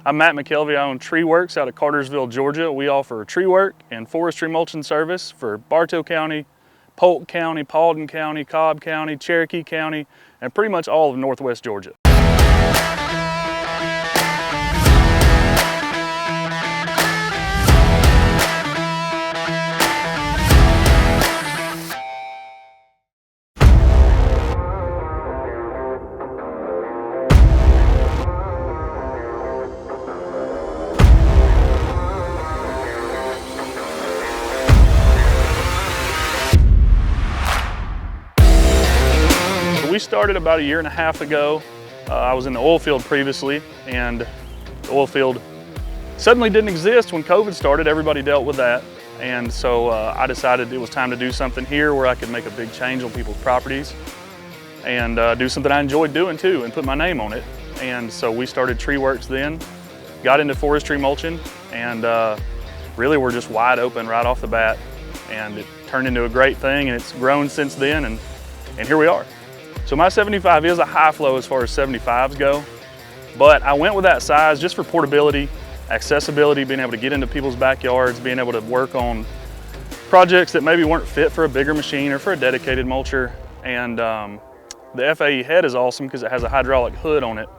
I'm Matt McKelvey. I own Treeworx out of Cartersville, Georgia. We offer tree work and forestry mulching service for Bartow County, Polk County, Paulding County, Cobb County, Cherokee County, and pretty much all of Northwest Georgia. We started about 1.5 years ago. I was in the oil field previously, and the oil field suddenly didn't exist when COVID started. Everybody dealt with that. And so I decided it was time to do something here where I could make a big change on people's properties and do something I enjoyed doing too and put my name on it. And so we started Treeworx then, got into forestry mulching, and really we're just wide open right off the bat. And it turned into a great thing, and it's grown since then, and here we are. So my 75 is a high flow as far as 75s go, but I went with that size just for portability, accessibility, being able to get into people's backyards, being able to work on projects that maybe weren't fit for a bigger machine or for a dedicated mulcher. And the FAE head is awesome because it has a hydraulic hood on it.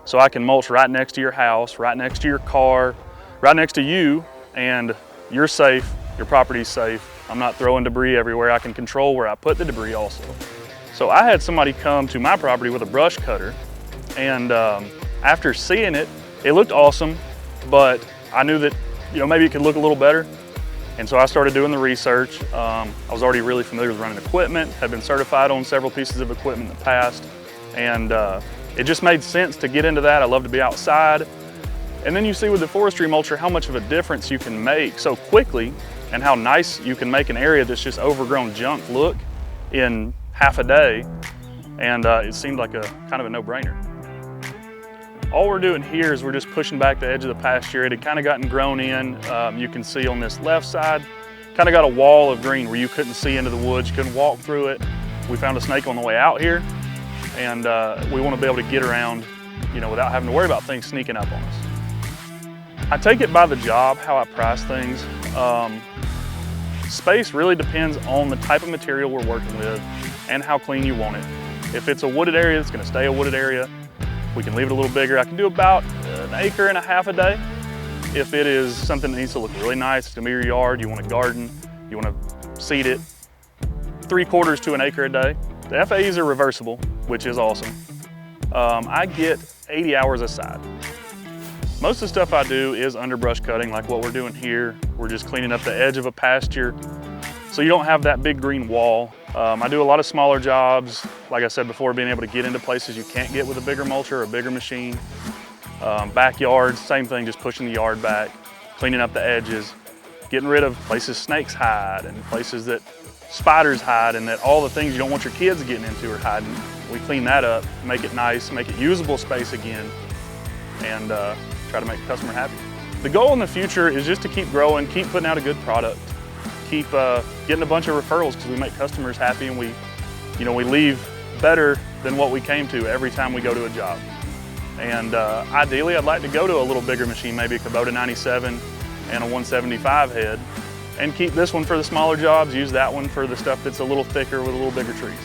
So I can mulch right next to your house, right next to your car, right next to you, and you're safe, your property's safe. I'm not throwing debris everywhere. I can control where I put the debris also. So I had somebody come to my property with a brush cutter, and after seeing it, it looked awesome, but I knew that maybe it could look a little better. And so I started doing the research. I was already really familiar with running equipment, had been certified on several pieces of equipment in the past, and it just made sense to get into that. I love to be outside. And then you see with the forestry mulcher how much of a difference you can make so quickly and how nice you can make an area that's just overgrown junk look in half a day, and it seemed like a kind of a no-brainer. All we're doing here is we're just pushing back the edge of the pasture. It had kind of gotten grown in. You can see on this left side, kind of got a wall of green where you couldn't see into the woods, you couldn't walk through it. We found a snake on the way out here, and we want to be able to get around, without having to worry about things sneaking up on us. I take it by the job, how I price things. Space really depends on the type of material we're working with and how clean you want it. If it's a wooded area, it's going to stay a wooded area. We can leave it a little bigger. I can do about 1.5 acres a day. If it is something that needs to look really nice, it's going to be your yard, you want to garden, you want to seed it, 3/4 to 1 acre a day. The FAEs are reversible, which is awesome. I get 80 hours a side. Most of the stuff I do is underbrush cutting, like what we're doing here. We're just cleaning up the edge of a pasture so you don't have that big green wall. I do a lot of smaller jobs. Like I said before, being able to get into places you can't get with a bigger mulcher or a bigger machine. Backyards, same thing, just pushing the yard back, cleaning up the edges, getting rid of places snakes hide and places that spiders hide and that all the things you don't want your kids getting into are hiding. We clean that up, make it nice, make it usable space again, and try to make the customer happy. The goal in the future is just to keep growing, keep putting out a good product, keep getting a bunch of referrals because we make customers happy, and we leave better than what we came to every time we go to a job. And ideally, I'd like to go to a little bigger machine, maybe a Kubota 97 and a 175 head, and keep this one for the smaller jobs, use that one for the stuff that's a little thicker with a little bigger trees.